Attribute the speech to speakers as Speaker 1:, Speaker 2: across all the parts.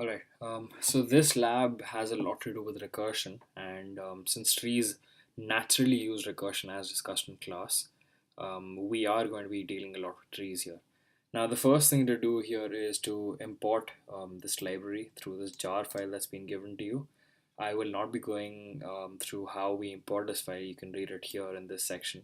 Speaker 1: All right. So this lab has a lot to do with recursion, and since trees naturally use recursion as discussed in class, we are going to be dealing a lot with trees here. Now, the first thing to do here is to import this library through this jar file that's been given to you. I will not be going through how we import this file. You can read it here in this section.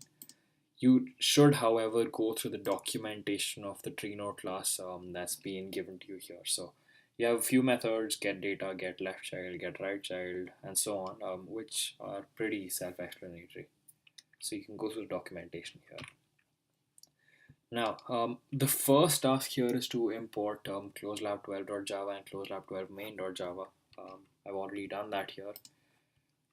Speaker 1: You should, however, go through the documentation of the tree node class that's being given to you here. So you have a few methods: get data, get left child, get right child, and so on, which are pretty self-explanatory. So you can go through the documentation here. Now, the first task here is to import ClosedLab12.java and ClosedLab12 main.java. I've already done that here.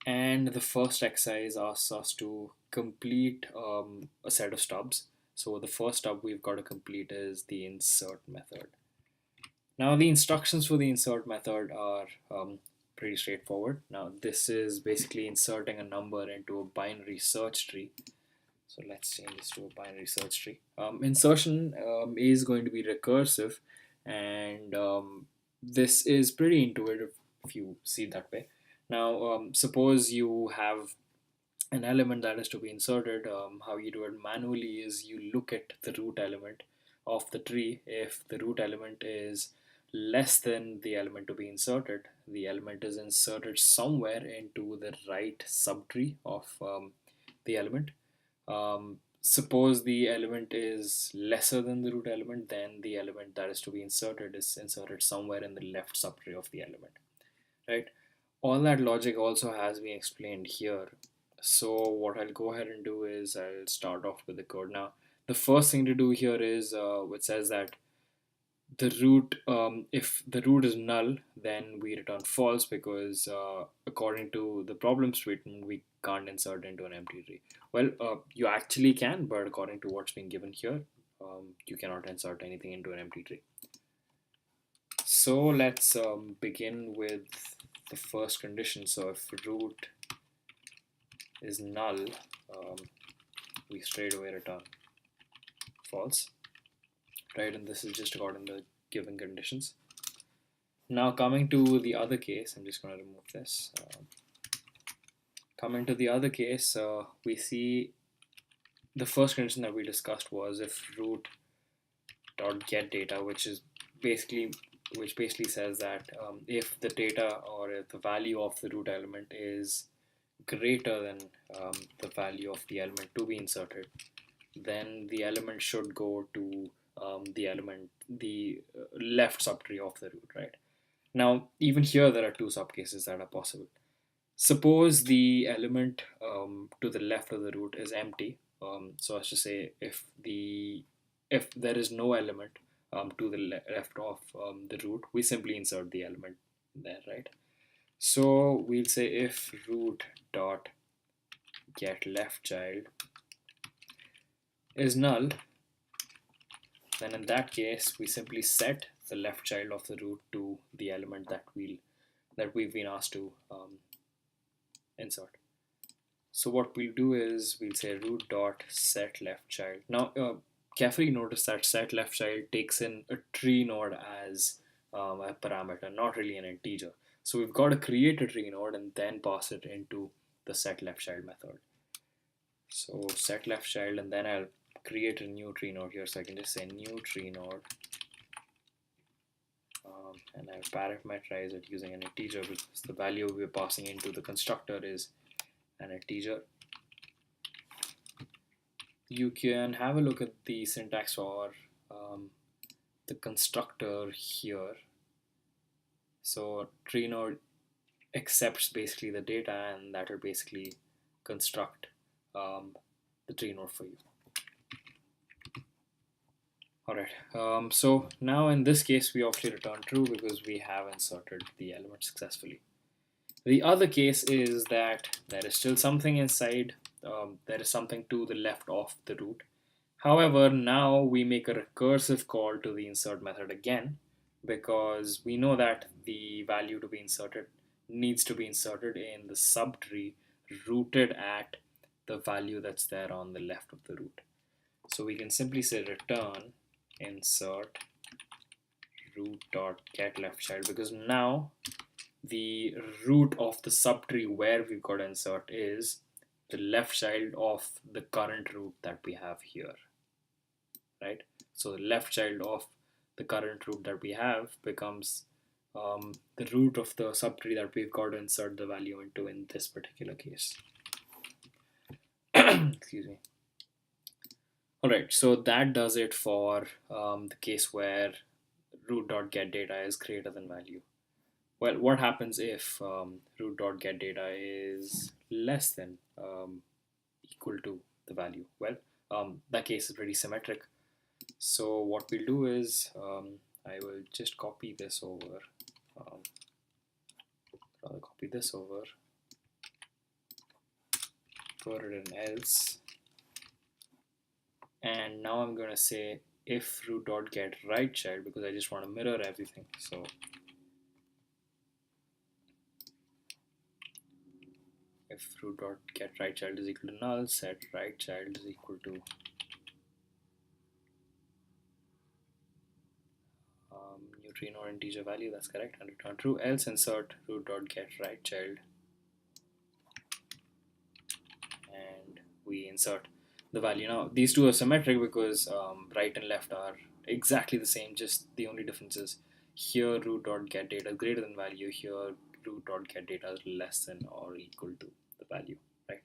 Speaker 1: And the first exercise asks us to complete a set of stubs. So the first stub we've got to complete is the insert method. Now the instructions for the insert method are pretty straightforward. Now this is basically inserting a number into a binary search tree. So let's change this to a binary search tree. Insertion is going to be recursive, and this is pretty intuitive if you see it that way. Now, suppose you have an element that is to be inserted. How you do it manually is you look at the root element of the tree. If the root element is less than the element to be inserted, the element is inserted somewhere into the right subtree of the element. Suppose the element is lesser than the root element, then the element that is to be inserted is inserted somewhere in the left subtree of the element, right? All that logic also has been explained here. So what I'll go ahead and do is I'll start off with the code. Now, the first thing to do here is which says that the root, if the root is null, then we return false because according to the problem statement, we can't insert into an empty tree. Well, you actually can, but according to what's been given here, you cannot insert anything into an empty tree. So let's begin with the first condition. So if root is null, we straight away return false, right? And this is just according to the given conditions. Now coming to the other case, I'm just going to remove this. Coming to the other case, we see the first condition that we discussed was if root dot get data, which basically says that if the data or if the value of the root element is greater than the value of the element to be inserted, then the element should go to the left subtree of the root, right? Now, even here, there are two subcases that are possible. Suppose the element to the left of the root is empty. So as to say, if there is no element to the left of the root, we simply insert the element there, right? So we'll say if root dot get left child is null, then in that case we simply set the left child of the root to the element that we've been asked to insert. So what we'll do is we'll say root dot set left child. Now carefully notice that set left child takes in a tree node as a parameter, not really an integer. So we've got to create a tree node and then pass it into the set left child method. So set left child, and then I'll create a new tree node here. So I can just say new tree node, and I'll parameterize it using an integer because the value we're passing into the constructor is an integer. You can have a look at the syntax for the constructor here. So tree node accepts basically the data, and that will basically construct the tree node for you. Alright, so now in this case we obviously return true because we have inserted the element successfully. The other case is that there is still something inside, there is something to the left of the root. However, now we make a recursive call to the insert method again because we know that the value to be inserted needs to be inserted in the subtree rooted at the value that's there on the left of the root. So we can simply say return insert root dot get left child, because now the root of the subtree where we've got to insert is the left child of the current root that we have here, right? So the left child of the current root that we have becomes the root of the subtree that we've got to insert the value into in this particular case. Excuse me. Alright, so that does it for the case where root.getData is greater than value. Well, what happens if root.getData is less than equal to the value? Well, that case is pretty symmetric. So what we'll do is I will just copy this over, copy this over, put it in else, and now I'm going to say if root.get right child, because I just want to mirror everything. So if root.get right child is equal to null, set right child is equal to neutrino integer value, that's correct, and return true, else insert root.get right child, and we insert the value. Now these two are symmetric because right and left are exactly the same, just the only difference is here root.getData is greater than value, here root.getData is less than or equal to the value, right?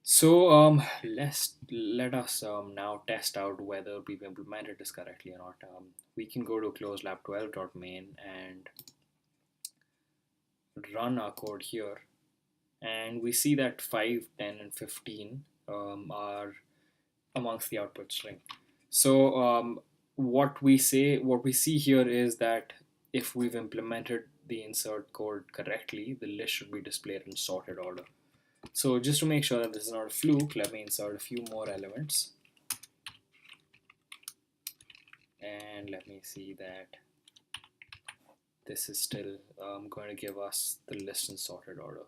Speaker 1: So let us now test out whether we've implemented this correctly or not. We can go to ClosedLab12.main and run our code here, and we see that 5, 10, and 15 are amongst the output string. So what we see here is that if we've implemented the insert code correctly, the list should be displayed in sorted order. So just to make sure that this is not a fluke, let me insert a few more elements. And let me see that this is still going to give us the list in sorted order.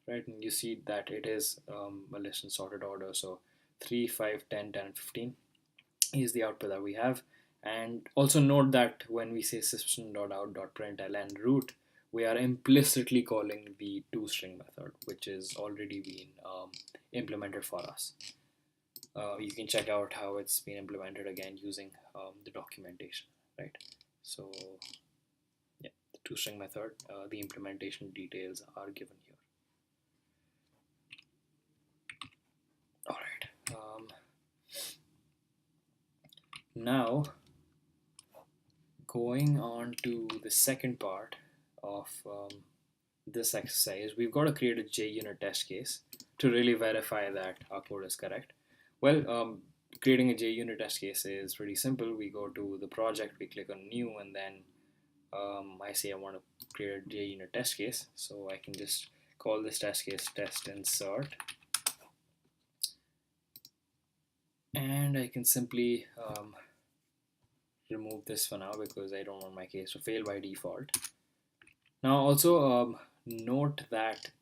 Speaker 1: Right, and you see that it is a list in sorted order. So 3, 5, 10, 10, and 15 is the output that we have. And also note that when we say system.out.println root, we are implicitly calling the toString method, which is already been implemented for us. You can check out how it's been implemented again using the documentation, right? So yeah, the toString method, the implementation details are given here. All right. Now going on to the second part of this exercise, we've got to create a JUnit test case to really verify that our code is correct. Well, creating a JUnit test case is pretty simple. We go to the project, we click on new, and then I say I want to create a JUnit test case. So I can just call this test case test insert, and I can simply remove this for now because I don't want my case to fail by default. Now also note that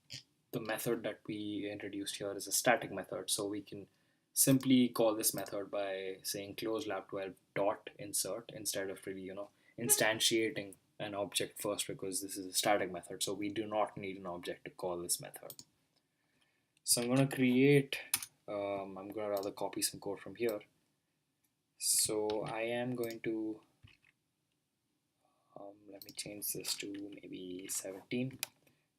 Speaker 1: the method that we introduced here is a static method, so we can simply call this method by saying ClosedLab12 dot insert instead of really instantiating an object first, because this is a static method, so we do not need an object to call this method. So I'm going to create I'm going to rather copy some code from here. So I am going to let me change this to maybe 17.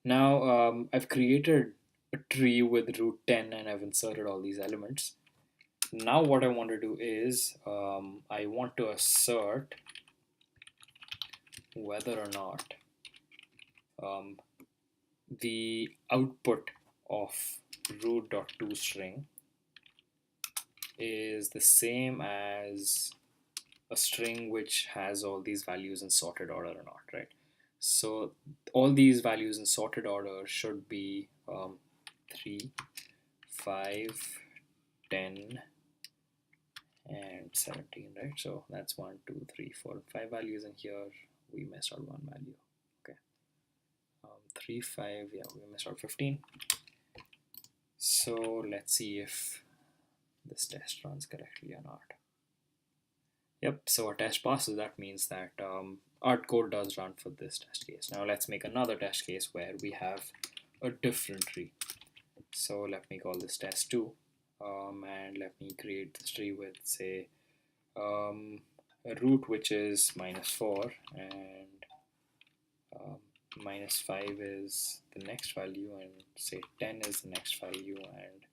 Speaker 1: Now I've created a tree with root 10 and I've inserted all these elements. Now what I want to do is I want to assert whether or not the output of root.toString is the same as a string which has all these values in sorted order or not, right? So all these values in sorted order should be 3, 5, 10, and 17, right? So that's 1, 2, 3, 4, 5 values in here. We missed out one value. Okay, 3, 5, yeah, we missed out 15. So let's see if this test runs correctly or not. Yep, so a test passes. That means that our code does run for this test case. Now let's make another test case where we have a different tree. So let me call this test2, and let me create this tree with, say, um, a root which is -4, and um, -5 is the next value, and say 10 is the next value, and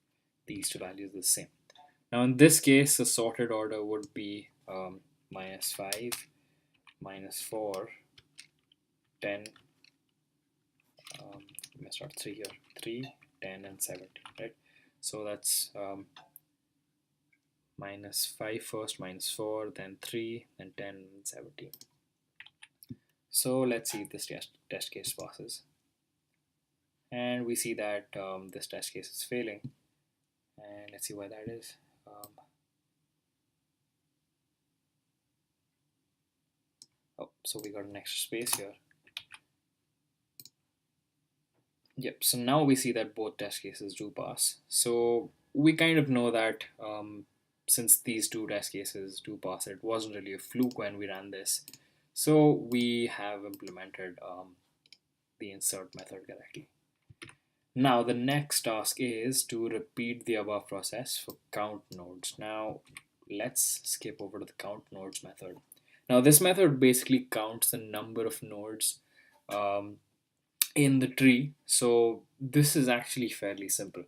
Speaker 1: these two values are the same. Now in this case, the sorted order would be -5, -4, 10, let me start 3 here, 3, 10, and 17, right? So that's -5 first, -4, then 3, then 10, and 17. So let's see if this test case passes. And we see that this test case is failing. And let's see why that is. Oh, so we got an extra space here. Yep, so now we see that both test cases do pass. So we kind of know that since these two test cases do pass, it wasn't really a fluke when we ran this. So we have implemented the insert method correctly. Now the next task is to repeat the above process for count nodes. Now let's skip over to the count nodes method. Now this method basically counts the number of nodes um, in the tree. So this is actually fairly simple.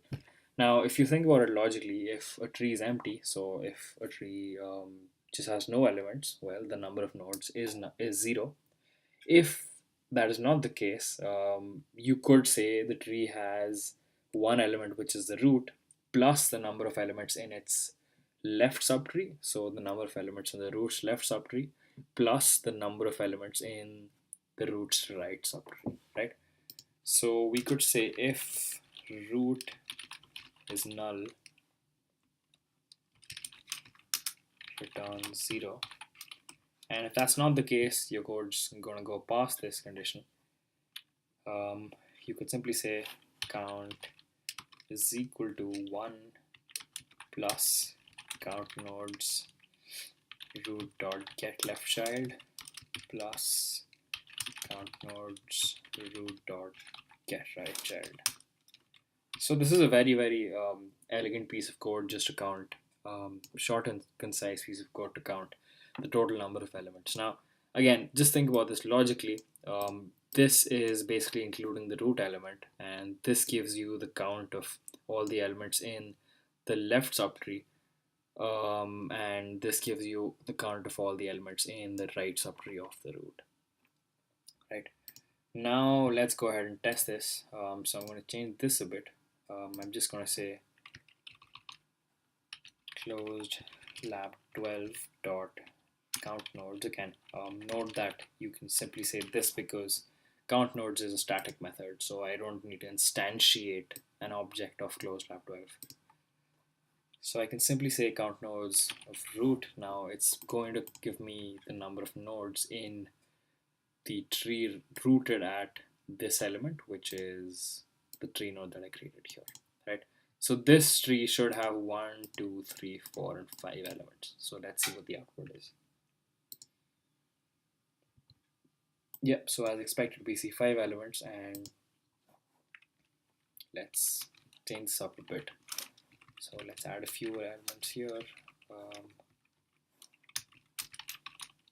Speaker 1: Now if you think about it logically, if a tree is empty, so if a tree just has no elements, well, the number of nodes is 0. If that is not the case, you could say the tree has one element, which is the root, plus the number of elements in its left subtree. So the number of elements in the root's left subtree, plus the number of elements in the root's right subtree, right? So we could say if root is null, return 0. And if that's not the case, your code's going to go past this condition. You could simply say count is equal to 1 plus count nodes root dot get left child plus count nodes root dot get right child. So this is a very elegant piece of code just to count, short and concise piece of code to count the total number of elements. Now again, just think about this logically. This is basically including the root element, and this gives you the count of all the elements in the left subtree, and this gives you the count of all the elements in the right subtree of the root. Right, now let's go ahead and test this. So I'm going to change this a bit. I'm just going to say closed lab 12 dot count nodes. Again, note that you can simply say this because count nodes is a static method, so I don't need to instantiate an object of ClosedLab12. So I can simply say count nodes of root. Now it's going to give me the number of nodes in the tree rooted at this element, which is the tree node that I created here, right? So this tree should have 1, 2, 3, 4, and 5 elements. So let's see what the output is. Yep, so as expected, we see 5 elements, and let's change this up a bit. So let's add a few elements here,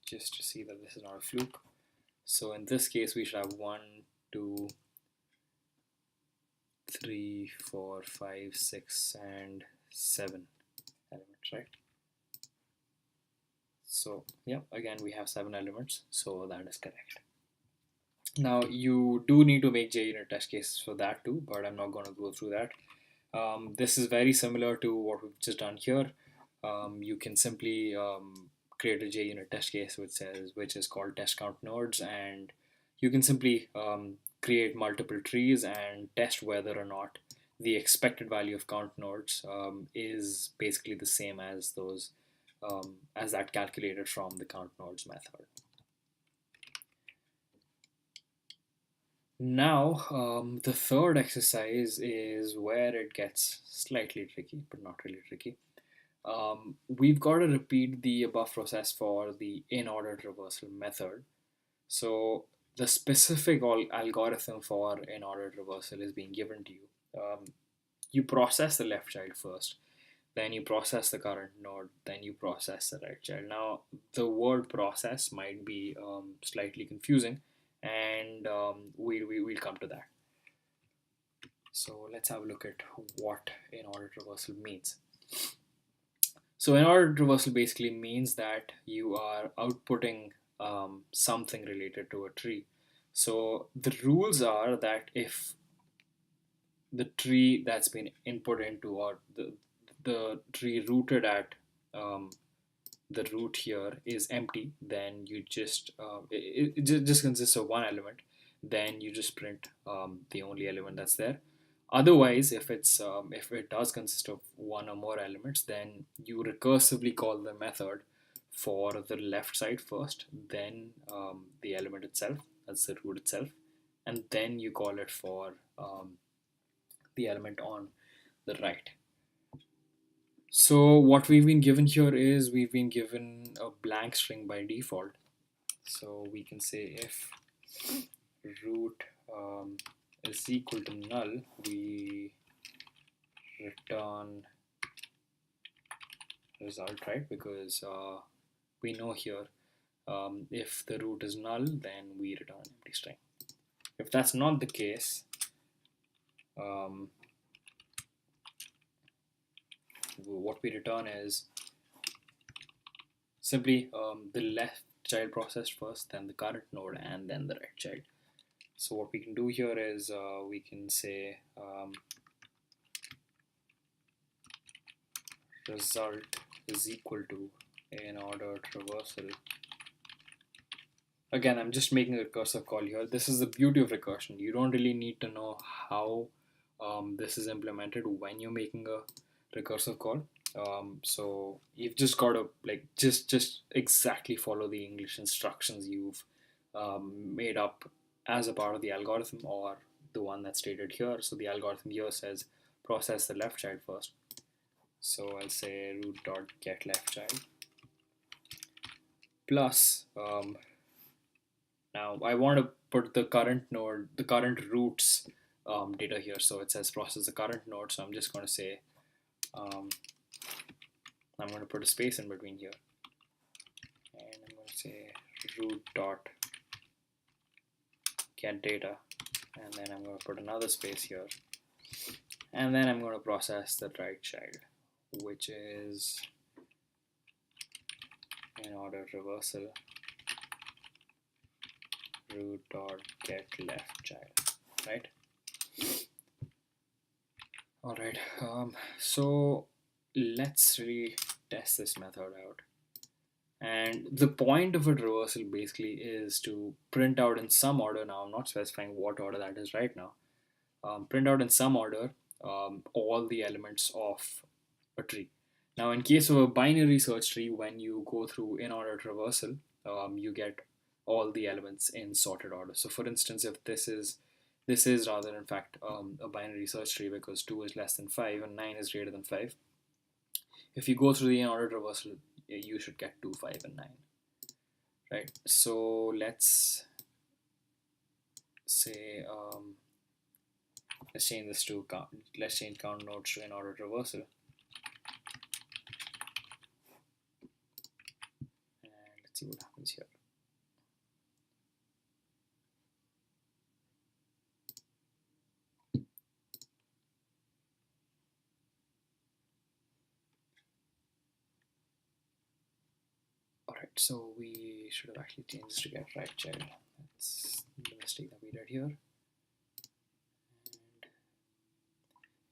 Speaker 1: just to see that this is not a fluke. So in this case, we should have 1, 2, 3, 4, 5, 6, and 7 elements, right? So yeah, again, we have 7 elements, so that is correct. Now you do need to make JUnit test cases for that too, but I'm not going to go through that. This is very similar to what we've just done here. You can simply create a JUnit test case which is called test count nodes, and you can simply create multiple trees and test whether or not the expected value of count nodes is basically the same as those as that calculated from the count nodes method. Now, the third exercise is where it gets slightly tricky, but not really tricky. we've got to repeat the above process for the in-ordered reversal method. So the specific algorithm for in-ordered reversal is being given to you. You process the left child first, then you process the current node, then you process the right child. Now, the word process might be slightly confusing, and we'll come to that. So let's have a look at what in-ordered reversal means. So in-ordered reversal basically means that you are outputting something related to a tree. So the rules are that if the tree that's been input into, or the tree rooted at um, the root here is empty, then you just it just consists of one element, then you just print the only element that's there. Otherwise, if it does consist of one or more elements, then you recursively call the method for the left side first, then the element itself, that's the root itself, and then you call it for the element on the right. So what we've been given here is we've been given a blank string by default. So we can say if root is equal to null, we return result, right? Because we know here if the root is null, then we return an empty string. If that's not the case, what we return is simply the left child processed first, then the current node, and then the right child. So what we can do here is we can say result is equal to in-ordered reversal. Again, I'm just making a recursive call here. This is the beauty of recursion. You don't really need to know how this is implemented when you're making a recursive call. So you've just got to like just exactly follow the English instructions you've made up as a part of the algorithm, or the one that's stated here. So the algorithm here says process the left child first. So I'll say root dot get left child plus now I want to put the current node, the current roots data here. So it says process the current node. So I'm just going to say I'm going to put a space in between here, and I'm going to say root dot get data, and then I'm going to put another space here, and then I'm going to process the right child, which is in-ordered reversal root dot get left child, right? All right, so let's really test this method out. And the point of a reversal basically is to print out in some order. Now I'm not specifying what order that is right now. Print out in some order all the elements of a tree. Now in case of a binary search tree, when you go through in-ordered reversal, you get all the elements in sorted order. So for instance, if this is rather in fact a binary search tree, because 2 is less than 5 and 9 is greater than 5. If you go through the in-ordered reversal, you should get 2, 5, and 9. Right? So let's say let's change this to count. Let's change count nodes to in-ordered reversal. And let's see what happens here. Alright, so we should have actually changed this to get right child. That's the mistake that we did here. And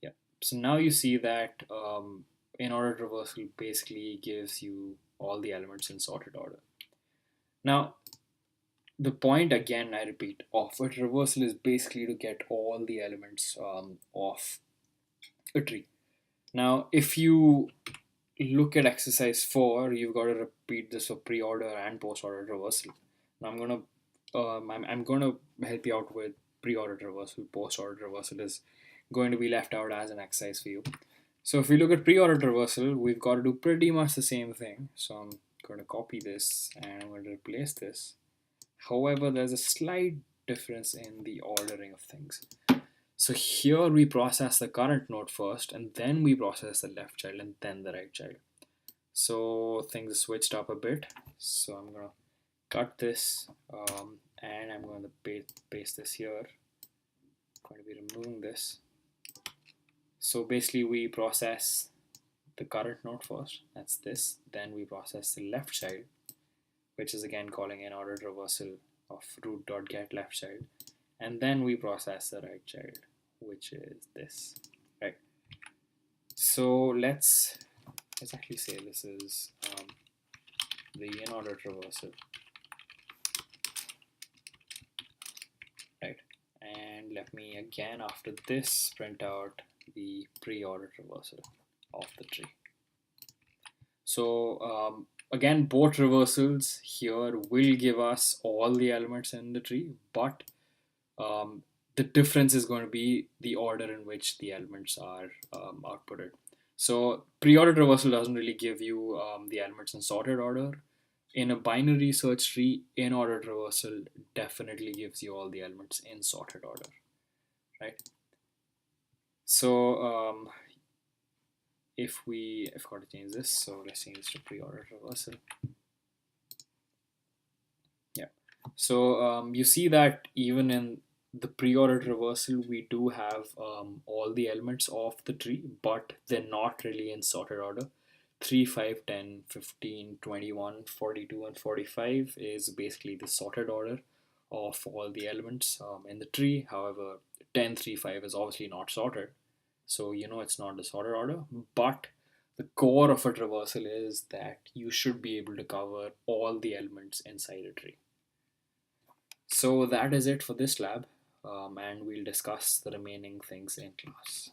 Speaker 1: yeah, so now you see that in-ordered reversal basically gives you all the elements in sorted order. Now, the point, again, I repeat, of a reversal is basically to get all the elements of a tree. Now, if you look at exercise 4, you've got to repeat this for pre-order and post-order reversal. Now I'm going to help you out with pre-order reversal. Post-order reversal is going to be left out as an exercise for you. So if we look at pre-order traversal, we've got to do pretty much the same thing. So I'm going to copy this and I'm going to replace this. However, there's a slight difference in the ordering of things. So here we process the current node first, and then we process the left child and then the right child. So things switched up a bit. So I'm going to cut this and I'm going to paste this here. I'm going to be removing this. So basically we process the current node first, that's this. Then we process the left child, which is again calling an ordered reversal of root.get left child. And then we process the right child, which is this, right? So let's actually say this is the unordered reversal, right? And let me again after this print out the pre-ordered reversal of the tree. So again, both reversals here will give us all the elements in the tree, but the difference is going to be the order in which the elements are outputted. So pre-ordered reversal doesn't really give you the elements in sorted order. In a binary search tree, in-ordered reversal definitely gives you all the elements in sorted order, right? So if I've got to change this, so let's change this to pre-ordered reversal. Yeah. So you see that even in the pre-ordered reversal, we do have all the elements of the tree, but they're not really in sorted order. 3, 5, 10, 15, 21, 42, and 45 is basically the sorted order of all the elements in the tree. However, 10, 3, 5 is obviously not sorted. So you know it's not the sorted order, but the core of a traversal is that you should be able to cover all the elements inside a tree. So that is it for this lab, and we'll discuss the remaining things in class.